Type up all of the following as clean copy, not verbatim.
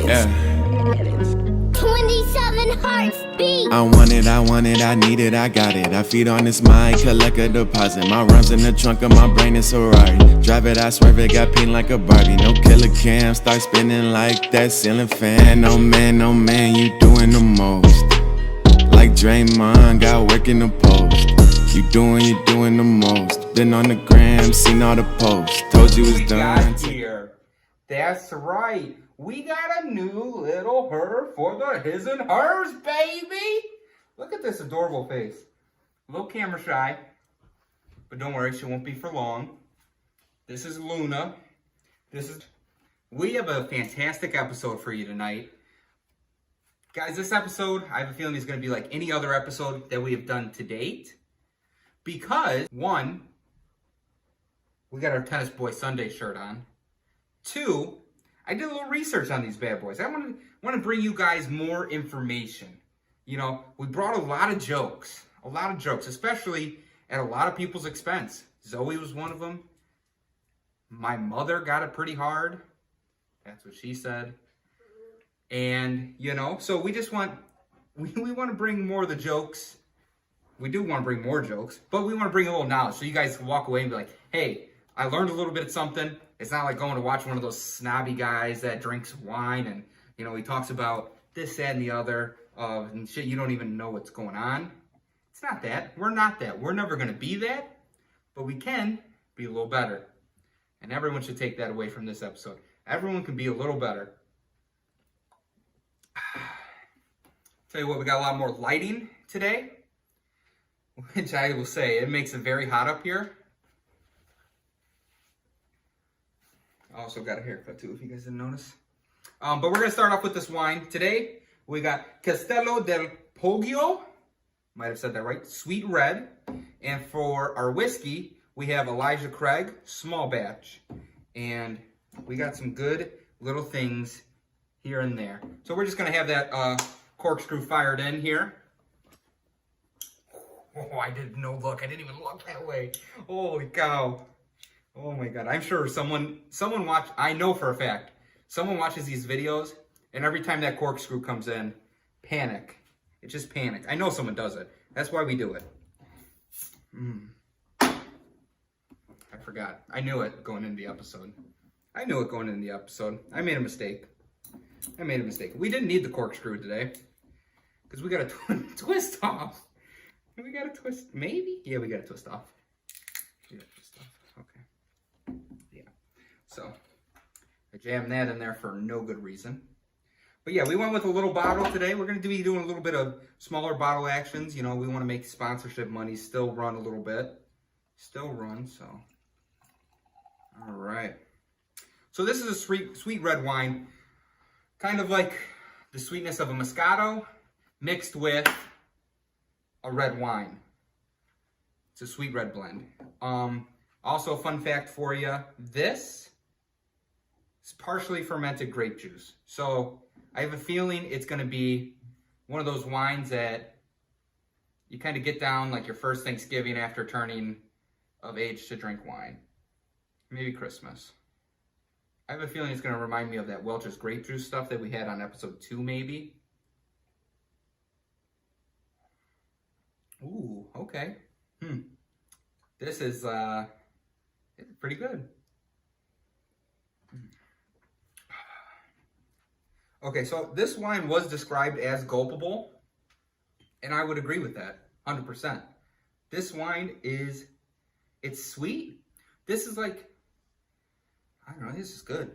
Yeah. 27 hearts beat. I want it, I need it, I got it. I feed on this mind, collect a deposit. My rhymes in the trunk of my brain is Ferrari. Drive it, I swerve it, got pink like a Barbie. No killer cam, start spinning like that ceiling fan. Oh man, you doing the most. Like Draymond, got work in the post. You doing the most. Been on the gram, seen all the posts. Told you it's done. Here. That's right. We got a new little her for the his and hers, baby. Look at this adorable face. A little camera shy, but don't worry, she won't be for long. This is Luna. We have a fantastic episode for you tonight. Guys, this episode, I have a feeling is going to be like any other episode that we have done to date. Because, one, we got our Tennis Boy Sunday shirt on. Two, I did a little research on these bad boys. I want to bring you guys more information. You know, we brought a lot of jokes, especially at a lot of people's expense. Zoe was one of them. My mother got it pretty hard. That's what she said. And, you know, so we just want, we want to bring more of the jokes. We do want to bring more jokes, but we want to bring a little knowledge so you guys can walk away and be like, hey, I learned a little bit of something. It's not like going to watch one of those snobby guys that drinks wine and, you know, he talks about this, that, and the other, and shit, you don't even know what's going on. It's not that. We're not that. We're never going to be that, but we can be a little better. And everyone should take that away from this episode. Everyone can be a little better. Tell you what, we got a lot more lighting today, which I will say, it makes it very hot up here. I also got a haircut too, if you guys didn't notice. But we're going to start off with this wine. Today, we got Castello del Poggio. Might have said that right. Sweet red. And for our whiskey, we have Elijah Craig, small batch. And we got some good little things here and there. So we're just going to have that corkscrew fired in here. Oh, I didn't even look that way. Holy cow. Oh my God, I'm sure someone I know for a fact, someone watches these videos and every time that corkscrew comes in, panic. It's just panic. I know someone does it. That's why we do it. I forgot. I knew it going into the episode. I made a mistake. We didn't need the corkscrew today because we got a twist off. We got a twist, maybe? Yeah, we got a twist off. Okay. Yeah. So, I jammed that in there for no good reason. But yeah, we went with a little bottle today. We're going to be doing a little bit of smaller bottle actions. You know, we want to make sponsorship money still run a little bit. So. All right. So this is a sweet red wine. Kind of like the sweetness of a Moscato mixed with a red wine. It's a sweet red blend. Also, fun fact for you, this is partially fermented grape juice. So I have a feeling it's going to be one of those wines that you kind of get down like your first Thanksgiving after turning of age to drink wine. Maybe Christmas. I have a feeling it's going to remind me of that Welch's grape juice stuff that we had on episode 2, maybe. Ooh, okay. This is it's pretty good. Okay, so this wine was described as gulpable, and I would agree with that, 100%. This wine it's sweet. This is like, I don't know, this is good.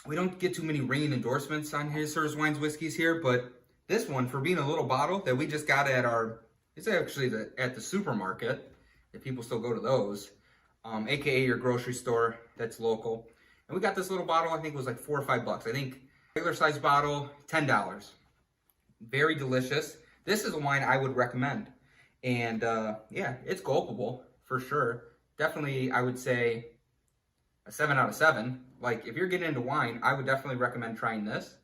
We don't get too many ringing endorsements on his Hers Wines Whiskeys here, but this one, for being a little bottle that we just got at it's actually at the supermarket, if people still go to those, aka your grocery store that's local. And we got this little bottle, I think it was like $4 or $5. I think regular size bottle, $10. Very delicious. This is a wine I would recommend. And yeah, it's gulpable for sure. Definitely, I would say a 7 out of 7. Like, if you're getting into wine, I would definitely recommend trying this.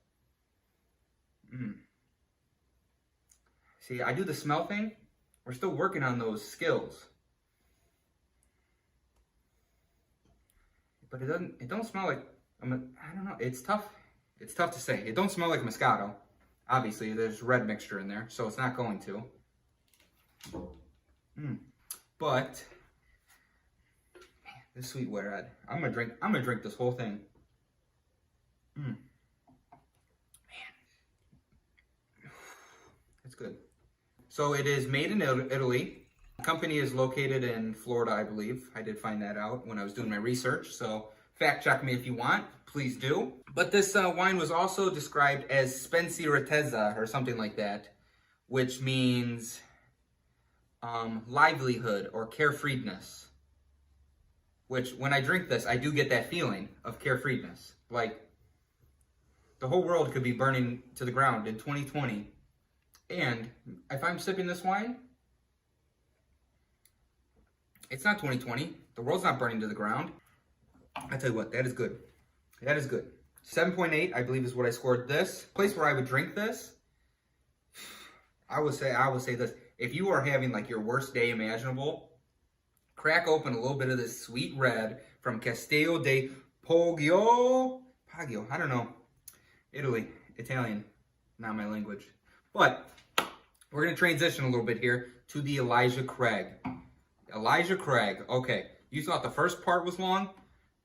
See, I do the smell thing. We're still working on those skills. But it don't smell like I don't know. It's tough. It's tough to say. It don't smell like Moscato. Obviously, there's red mixture in there, so it's not going to. But man, this sweet red. I'm gonna drink this whole thing. Man, it's good. So it is made in Italy. The company is located in Florida, I believe. I did find that out when I was doing my research. So fact check me if you want, please do. But this wine was also described as spensieratezza or something like that, which means livelihood or carefreedness. Which, when I drink this, I do get that feeling of carefreedness. Like, the whole world could be burning to the ground in 2020. And if I'm sipping this wine, it's not 2020. The world's not burning to the ground. I tell you what, that is good. That is good. 7.8, I believe, is what I scored this. Place where I would drink this, I would say this. If you are having like your worst day imaginable, crack open a little bit of this sweet red from Castello di Poggio. Poggio, I don't know. Italy, Italian, not my language. But we're going to transition a little bit here to the Elijah Craig. Elijah Craig. Okay, you thought the first part was long.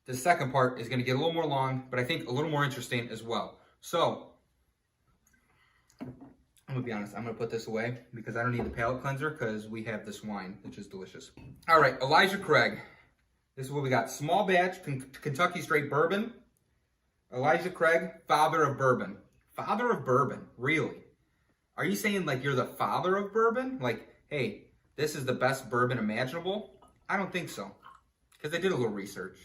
The second part is going to get a little more long, but I think a little more interesting as well. So, I'm going to be honest. I'm going to put this away because I don't need the palate cleanser because we have this wine, which is delicious. All right, Elijah Craig. This is what we got. Small batch Kentucky straight bourbon. Elijah Craig, father of bourbon. Father of bourbon, really? Are you saying like you're the father of bourbon? Like, hey, this is the best bourbon imaginable? I don't think so, because I did a little research.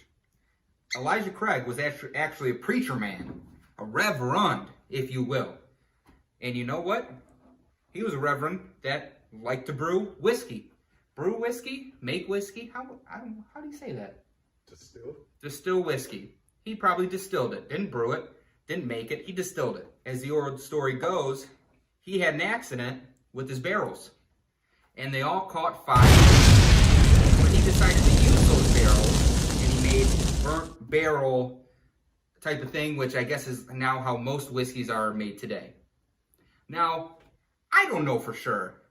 Elijah Craig was actually a preacher man, a reverend, if you will. And you know what? He was a reverend that liked to brew whiskey. Brew whiskey? Make whiskey? How do you say that? Distill? Distill whiskey. He probably distilled it. Didn't brew it. Didn't make it. He distilled it. As the old story goes, he had an accident with his barrels. And they all caught fire. But he decided to use those barrels. And he made burnt barrel type of thing, which I guess is now how most whiskeys are made today. Now, I don't know for sure.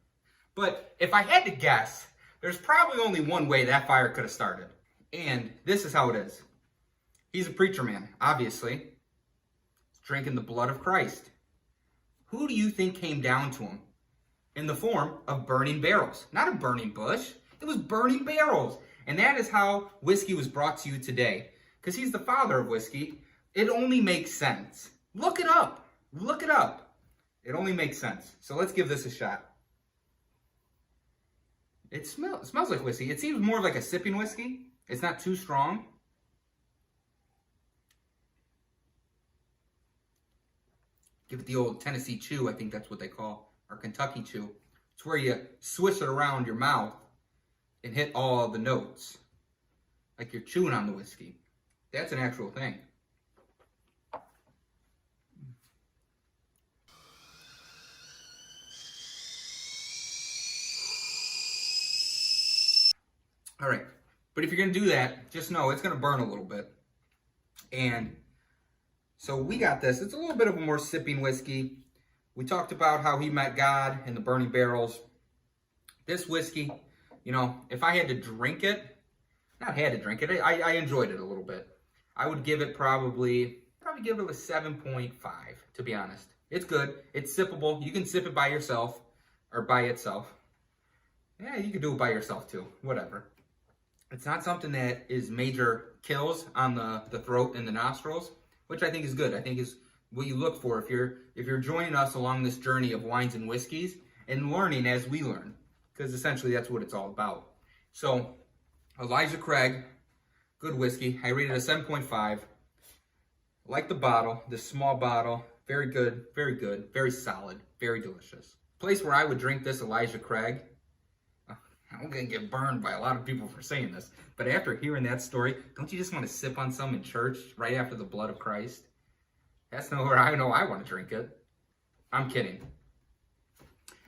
But if I had to guess, there's probably only one way that fire could have started. And this is how it is. He's a preacher man, obviously. He's drinking the blood of Christ. Who do you think came down to him? In the form of burning barrels. Not a burning bush. It was burning barrels. And that is how whiskey was brought to you today. Because he's the father of whiskey. It only makes sense. Look it up. Look it up. It only makes sense. So let's give this a shot. It smells like whiskey. It seems more like a sipping whiskey. It's not too strong. Give it the old Tennessee chew, I think that's what they call, or Kentucky chew. It's where you swish it around your mouth and hit all the notes, like you're chewing on the whiskey. That's an actual thing. All right, but if you're gonna do that, just know it's gonna burn a little bit. And so we got this. It's a little bit of a more sipping whiskey. We talked about how he met God in the burning barrels. This whiskey, you know, if I had to drink it, not had to drink it, I enjoyed it a little bit. I would give it probably give it a 7.5, to be honest. It's good. It's sippable. You can sip it by yourself or by itself. Yeah, you can do it by yourself too. Whatever. It's not something that is major kills on the throat and the nostrils, which I think is good. I think is what you look for if you're joining us along this journey of wines and whiskeys and learning as we learn, because essentially that's what it's all about. So, Elijah Craig, good whiskey. I rated it a 7.5. Like the bottle, this small bottle, very good, very solid, very delicious. Place where I would drink this Elijah Craig. I'm gonna get burned by a lot of people for saying this, but after hearing that story, don't you just want to sip on some in church right after the blood of Christ? That's not where I know I want to drink it. I'm kidding.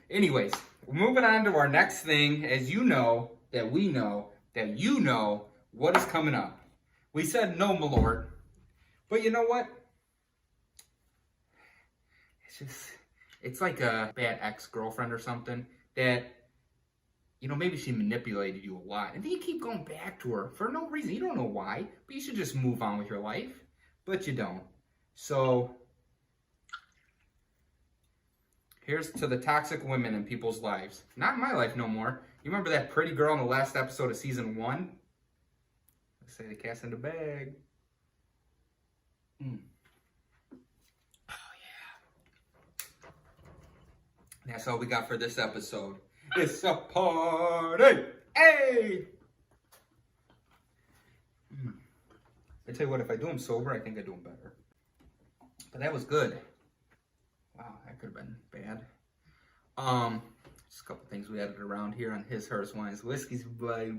Anyways, we're moving on to our next thing. As you know, that we know, that you know what is coming up. We said no, my lord, But you know what? It's like a bad ex-girlfriend or something that, you know, maybe she manipulated you a lot. And then you keep going back to her for no reason. You don't know why, but you should just move on with your life. But you don't. So, here's to the toxic women in people's lives. Not in my life no more. You remember that pretty girl in the last episode of season 1? Let's say the cat's in the bag. That's all we got for this episode. It's a party! Hey! I tell you what, if I do them sober, I think I do them better. But that was good. Wow, that could have been bad. Just a couple things we added around here on His, Hers, Wines, Whiskeys, bye.